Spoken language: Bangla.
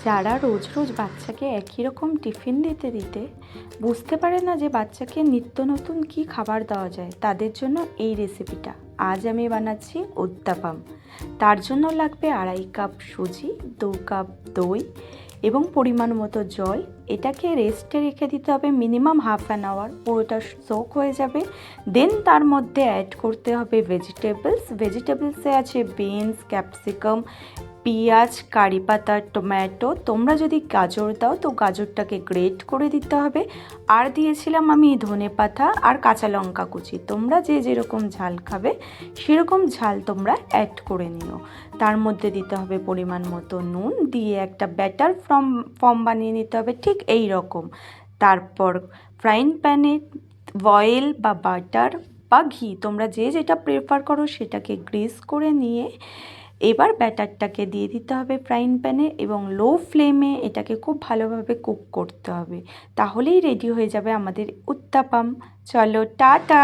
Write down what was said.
যারা রোজ রোজ বাচ্চাকে একই রকম টিফিন দিতে দিতে বুঝতে পারে না যে বাচ্চাকে নিত্য নতুন কী খাবার দেওয়া যায়, তাদের জন্য এই রেসিপিটা। আজ আমি বানাচ্ছি উত্তাপাম। তার জন্য লাগবে 2.5 কাপ সুজি, 2 কাপ দই এবং পরিমাণ মতো জল। এটাকে রেস্টে রেখে দিতে হবে মিনিমাম হাফ অ্যান আওয়ার, পুরোটা সোক হয়ে যাবে। দেন তার মধ্যে অ্যাড করতে হবে ভেজিটেবলসে আছে বিনস, ক্যাপসিকাম, পেঁয়াজ, কারি পাতা, টমেটো। তোমরা যদি গাজর দাও তো গাজরটাকে গ্রেট করে দিতে হবে। আর দিয়েছিলাম আমি ধনে পাতা আর কাঁচা লঙ্কা কুচি। তোমরা যে যেরকম ঝাল খাবে সেরকম ঝাল তোমরা অ্যাড করে নিও। তার মধ্যে দিতে হবে পরিমাণ মতো নুন, দিয়ে একটা ব্যাটার ফর্ম বানিয়ে নিতে হবে ঠিক এই রকম। তারপর ফ্রাইং প্যানে অয়েল বা বাটার বা ঘি, তোমরা যে যেটা প্রেফার করো সেটাকে গ্রিস করে নিয়ে এবার ব্যাটারটাকে দিয়ে দিতে হবে ফ্রাইং প্যানে এবং লো ফ্লেমে এটাকে খুব ভালোভাবে কুক করতে হবে। তাহলেই রেডি হয়ে যাবে আমাদের উত্তাপাম। চলো টাটা।